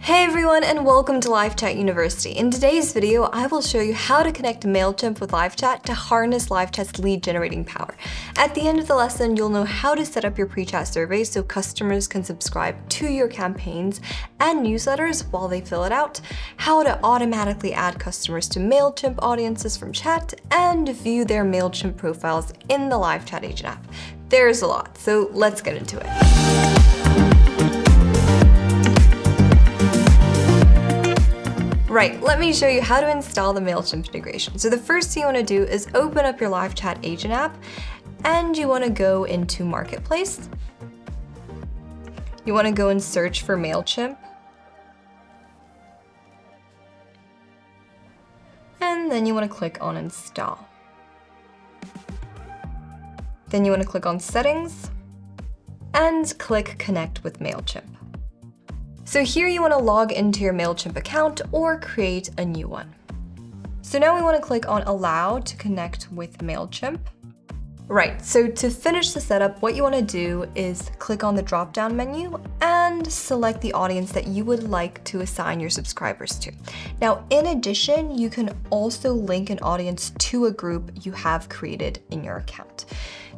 Hey everyone, and welcome to LiveChat University. In today's video, I will show you how to connect Mailchimp with LiveChat to harness LiveChat's lead generating power. At the end of the lesson, you'll know how to set up your pre-chat survey so customers can subscribe to your campaigns and newsletters while they fill it out, how to automatically add customers to Mailchimp audiences from chat, and view their Mailchimp profiles in the LiveChat agent app. There's a lot, so let's get into it. Right, let me show you how to install the Mailchimp integration. So the first thing you want to do is open up your LiveChat agent app, and you want to go into Marketplace. You want to go and search for Mailchimp. And then you want to click on Install. Then you want to click on Settings and click Connect with Mailchimp. So here you want to log into your Mailchimp account or create a new one. So now we want to click on Allow to connect with Mailchimp. Right, so to finish the setup, what you want to do is click on the drop-down menu and select the audience that you would like to assign your subscribers to. Now, in addition, you can also link an audience to a group you have created in your account.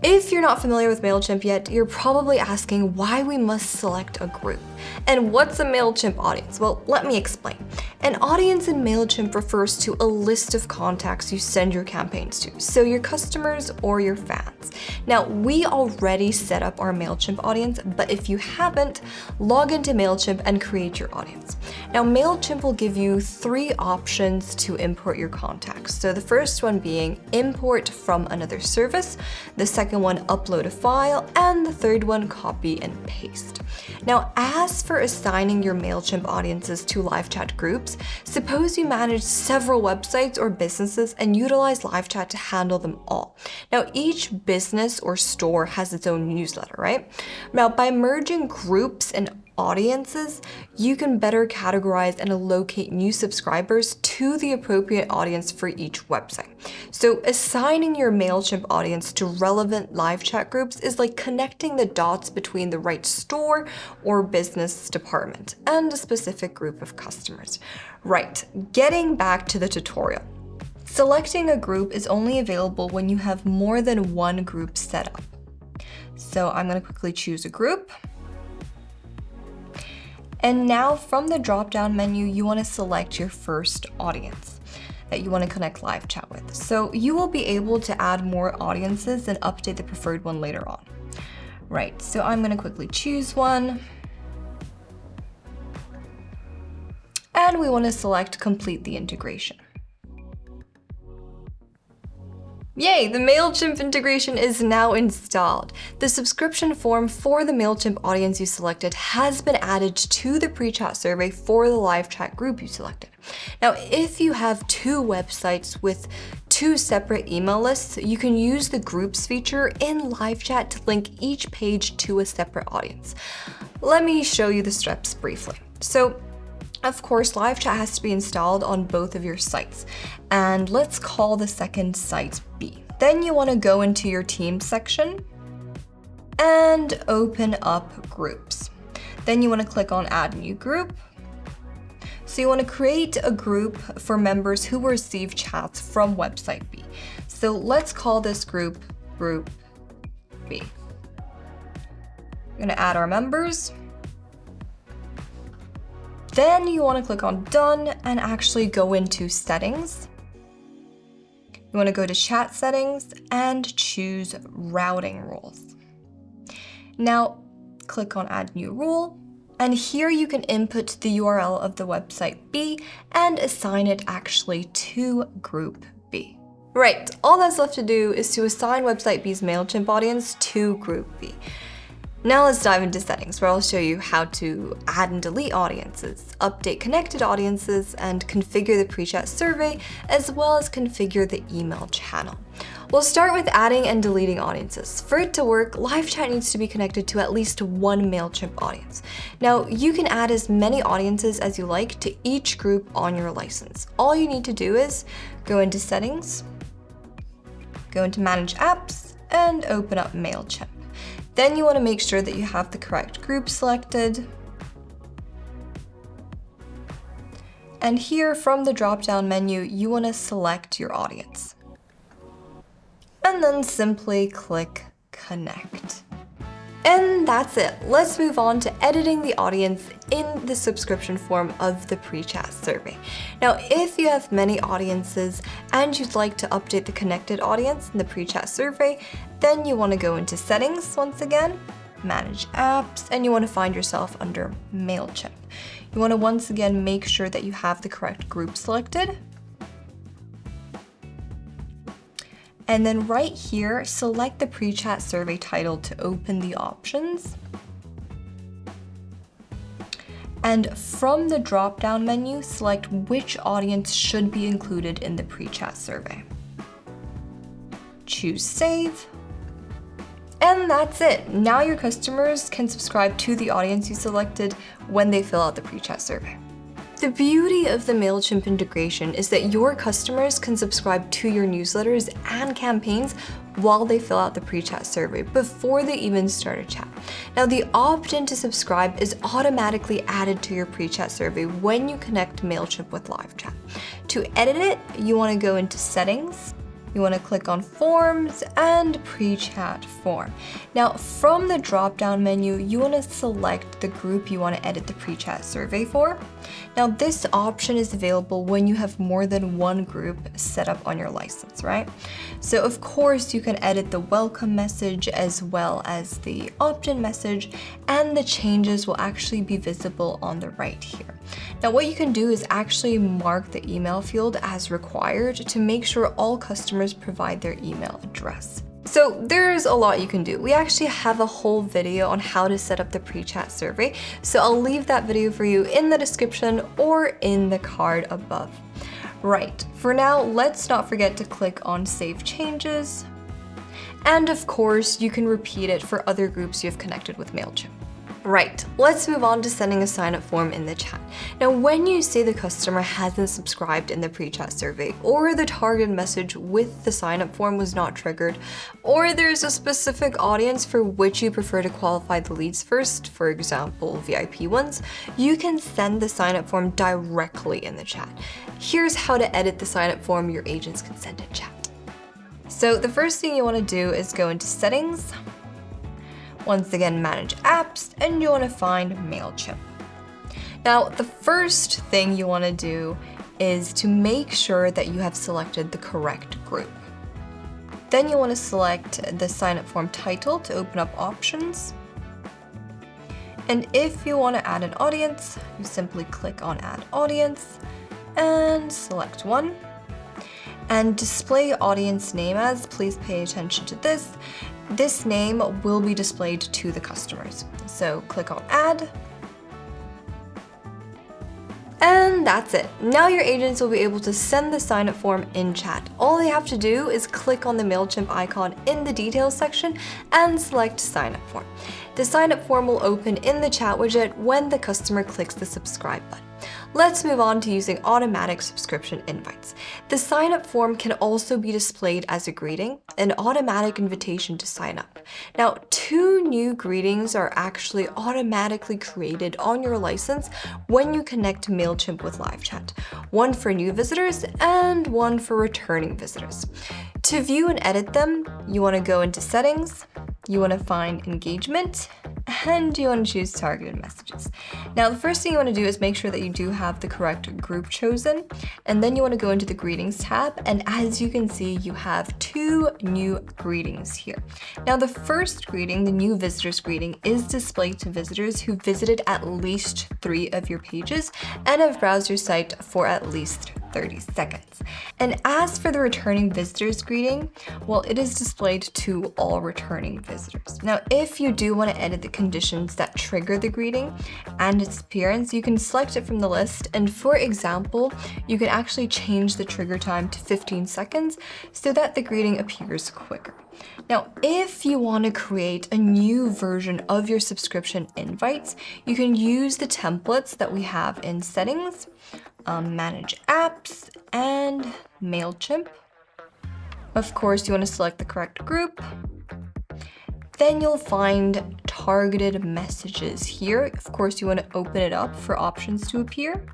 If you're not familiar with Mailchimp yet, you're probably asking why we must select a group. And what's a Mailchimp audience? Well, let me explain. An audience in Mailchimp refers to a list of contacts you send your campaigns to, so your customers or your fans. Now, we already set up our Mailchimp audience, but if you haven't, log into Mailchimp and create your audience. Now, Mailchimp will give you 3 options to import your contacts. So the first one being import from another service, the second one upload a file, and the third one copy and paste. Now, as for assigning your Mailchimp audiences to LiveChat groups, suppose you manage several websites or businesses and utilize LiveChat to handle them all. Now, each business or store has its own newsletter, right? Now, by merging groups and audiences, you can better categorize and locate new subscribers to the appropriate audience for each website. So assigning your Mailchimp audience to relevant LiveChat groups is like connecting the dots between the right store or business department and a specific group of customers. Right, getting back to the tutorial. Selecting a group is only available when you have more than one group set up. So I'm going to quickly choose a group. And now from the drop-down menu, you want to select your first audience that you want to connect LiveChat with. So you will be able to add more audiences and update the preferred one later on. Right, so I'm going to quickly choose one. And we want to select complete the integration. Yay, the Mailchimp integration is now installed. The subscription form for the Mailchimp audience you selected has been added to the pre-chat survey for the LiveChat group you selected. Now, if you have 2 websites with 2 separate email lists, you can use the groups feature in LiveChat to link each page to a separate audience. Let me show you the steps briefly. So, of course, LiveChat has to be installed on both of your sites, and let's call the second site B. Then you want to go into your team section and open up groups. Then you want to click on add new group. So you want to create a group for members who receive chats from website B. So let's call this group Group B. We're going to add our members. Then you want to click on Done and actually go into Settings. You want to go to Chat Settings and choose Routing Rules. Now, click on Add New Rule, and here you can input the URL of the website B and assign it actually to Group B. Right, all that's left to do is to assign website B's Mailchimp audience to Group B. Now let's dive into settings, where I'll show you how to add and delete audiences, update connected audiences, and configure the pre-chat survey, as well as configure the email channel. We'll start with adding and deleting audiences. For it to work, LiveChat needs to be connected to at least one Mailchimp audience. Now, you can add as many audiences as you like to each group on your license. All you need to do is go into Settings, go into Manage Apps, and open up Mailchimp. Then you want to make sure that you have the correct group selected. And here from the drop-down menu, you want to select your audience. And then simply click Connect. And that's it. Let's move on to editing the audience in the subscription form of the pre-chat survey. Now, if you have many audiences and you'd like to update the connected audience in the pre-chat survey, then you want to go into Settings once again, Manage Apps, and you want to find yourself under Mailchimp. You want to once again make sure that you have the correct group selected. And then right here, select the pre-chat survey title to open the options. And from the drop-down menu, select which audience should be included in the pre-chat survey. Choose Save. And that's it. Now your customers can subscribe to the audience you selected when they fill out the pre-chat survey. The beauty of the Mailchimp integration is that your customers can subscribe to your newsletters and campaigns while they fill out the pre-chat survey before they even start a chat. Now, the opt-in to subscribe is automatically added to your pre-chat survey when you connect Mailchimp with LiveChat. To edit it, you want to go into Settings. You want to click on Forms and Pre-chat Form. Now, from the drop-down menu, you want to select the group you want to edit the pre-chat survey for. Now, this option is available when you have more than one group set up on your license, right? So, of course, you can edit the welcome message as well as the opt-in message, and the changes will actually be visible on the right here. Now, what you can do is actually mark the email field as required to make sure all customers provide their email address. So there's a lot you can do. We actually have a whole video on how to set up the pre-chat survey, so I'll leave that video for you in the description or in the card above. Right, for now, let's not forget to click on Save Changes. And of course, you can repeat it for other groups you have connected with Mailchimp. Right, let's move on to sending a sign-up form in the chat. Now, when you say the customer hasn't subscribed in the pre-chat survey, or the target message with the sign-up form was not triggered, or there's a specific audience for which you prefer to qualify the leads first, for example, VIP ones, you can send the sign-up form directly in the chat. Here's how to edit the sign-up form your agents can send in chat. So the first thing you want to do is go into Settings. Once again, Manage Apps, and you want to find Mailchimp. Now, the first thing you want to do is to make sure that you have selected the correct group. Then you want to select the sign-up form title to open up options. And if you want to add an audience, you simply click on Add Audience and select one. And display audience name as, please pay attention to this. This name will be displayed to the customers. So click on Add. And that's it. Now your agents will be able to send the sign-up form in chat. All they have to do is click on the Mailchimp icon in the details section and select sign-up form. The sign-up form will open in the chat widget when the customer clicks the subscribe button. Let's move on to using automatic subscription invites. The sign-up form can also be displayed as a greeting, an automatic invitation to sign up. Now, 2 new greetings are actually automatically created on your license when you connect Mailchimp with LiveChat. One for new visitors and one for returning visitors. To view and edit them, you want to go into Settings, you want to find Engagement, and you want to choose Targeted Messages. Now, the first thing you want to do is make sure that you do have the correct group chosen, and then you want to go into the Greetings tab, and as you can see, you have 2 new greetings here. Now, the first greeting, the new visitors greeting, is displayed to visitors who visited at least 3 of your pages and have browsed your site for at least 30 seconds. And as for the returning visitors greeting, well, it is displayed to all returning visitors. Now, if you do want to edit the conditions that trigger the greeting and its appearance, you can select it from the list. And for example, you can actually change the trigger time to 15 seconds so that the greeting appears quicker. Now, if you want to create a new version of your subscription invites, you can use the templates that we have in Settings, Manage Apps, and Mailchimp. Of course, you want to select the correct group. Then you'll find Targeted Messages here. Of course, you want to open it up for options to appear.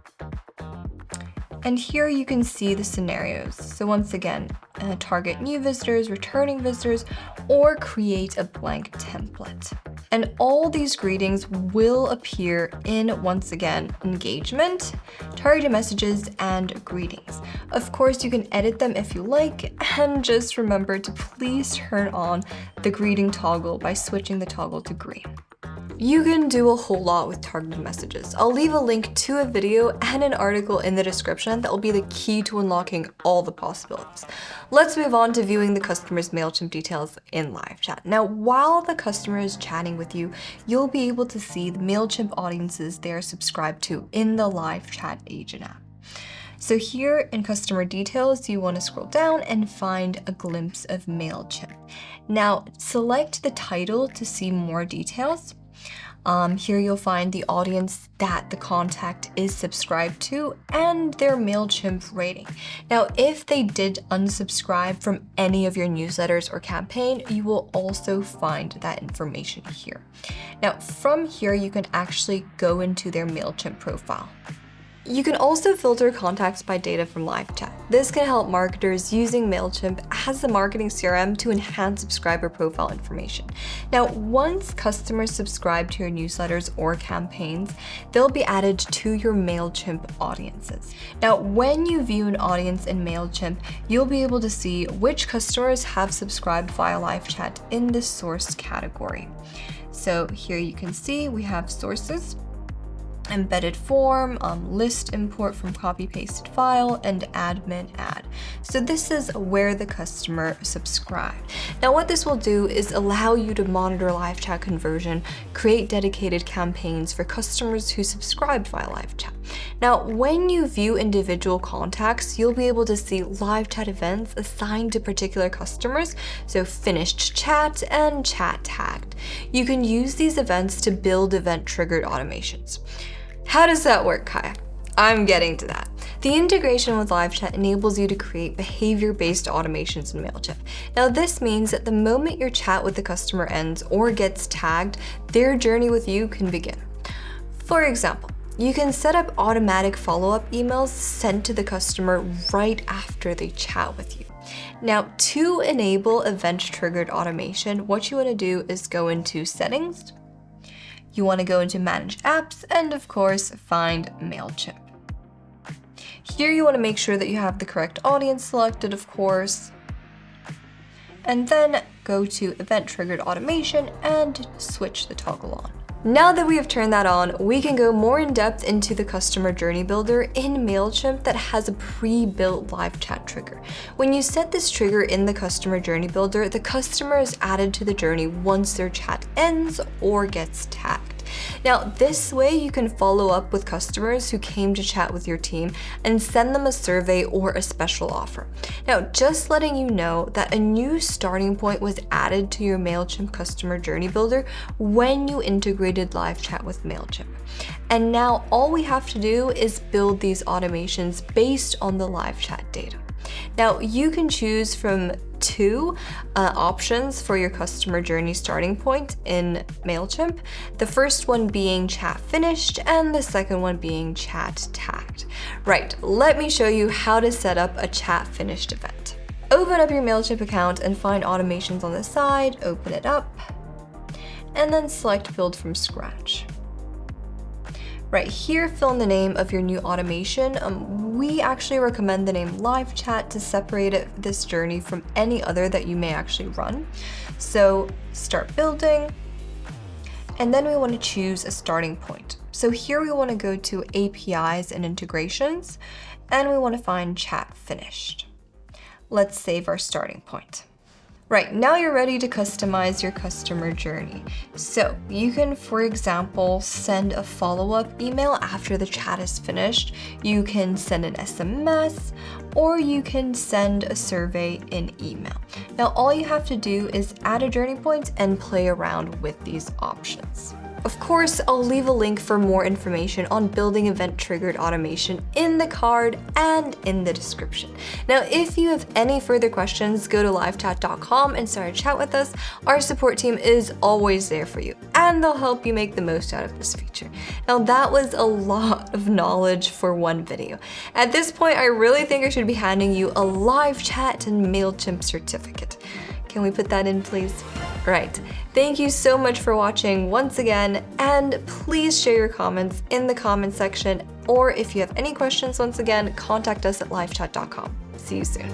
And here you can see the scenarios. So once again, target new visitors, returning visitors, or create a blank template. And all these greetings will appear in, once again, engagement, targeted messages, and greetings. Of course, you can edit them if you like, and just remember to please turn on the greeting toggle by switching the toggle to green. You can do a whole lot with targeted messages. I'll leave a link to a video and an article in the description that will be the key to unlocking all the possibilities. Let's move on to viewing the customer's Mailchimp details in LiveChat. Now, while the customer is chatting with you, you'll be able to see the Mailchimp audiences they are subscribed to in the LiveChat agent app. So here in customer details, you want to scroll down and find a glimpse of Mailchimp. Now, select the title to see more details. Here you'll find the audience that the contact is subscribed to and their Mailchimp rating. Now, if they did unsubscribe from any of your newsletters or campaign, you will also find that information here. Now, from here, you can actually go into their Mailchimp profile. You can also filter contacts by data from LiveChat. This can help marketers using Mailchimp as the marketing CRM to enhance subscriber profile information. Now, once customers subscribe to your newsletters or campaigns, they'll be added to your Mailchimp audiences. Now, when you view an audience in Mailchimp, you'll be able to see which customers have subscribed via LiveChat in the source category. So here you can see we have sources, embedded form, list import from copy-pasted file, and admin ad. So this is where the customer subscribed. Now what this will do is allow you to monitor LiveChat conversion, create dedicated campaigns for customers who subscribed via LiveChat. Now when you view individual contacts, you'll be able to see LiveChat events assigned to particular customers, so finished chat and chat tagged. You can use these events to build event-triggered automations. How does that work, Kaya? I'm getting to that. The integration with LiveChat enables you to create behavior-based automations in Mailchimp. Now, this means that the moment your chat with the customer ends or gets tagged, their journey with you can begin. For example, you can set up automatic follow-up emails sent to the customer right after they chat with you. Now, to enable event-triggered automation, what you want to do is go into Settings. You want to go into Manage Apps, and of course, find Mailchimp. Here you want to make sure that you have the correct audience selected, of course, and then go to Event Triggered Automation and switch the toggle on. Now that we have turned that on, we can go more in depth into the customer journey builder in Mailchimp that has a pre-built LiveChat trigger. When you set this trigger in the customer journey builder, the customer is added to the journey once their chat ends or gets tagged. Now, this way you can follow up with customers who came to chat with your team and send them a survey or a special offer. Now, just letting you know that a new starting point was added to your Mailchimp customer journey builder when you integrated LiveChat with Mailchimp. And now all we have to do is build these automations based on the LiveChat data. Now, you can choose from two options for your customer journey starting point in Mailchimp. The first one being chat finished and the second one being chat tagged. Right, let me show you how to set up a chat finished event. Open up your Mailchimp account and find automations on the side, open it up, and then select build from scratch. Right here, fill in the name of your new automation. We actually recommend the name LiveChat to separate this journey from any other that you may actually run. So start building, and then we want to choose a starting point. So here we want to go to APIs and integrations, and we want to find chat finished. Let's save our starting point. Right, now you're ready to customize your customer journey. So you can, for example, send a follow-up email after the chat is finished. You can send an SMS, or you can send a survey in email. Now, all you have to do is add a journey point and play around with these options. Of course, I'll leave a link for more information on building event-triggered automation in the card and in the description. Now, if you have any further questions, go to livechat.com and start a chat with us. Our support team is always there for you, and they'll help you make the most out of this feature. Now, that was a lot of knowledge for one video. At this point, I really think I should be handing you a LiveChat and Mailchimp certificate. Can we put that in, please? Right. Thank you so much for watching once again, and please share your comments in the comment section, or if you have any questions, once again, contact us at livechat.com. See you soon.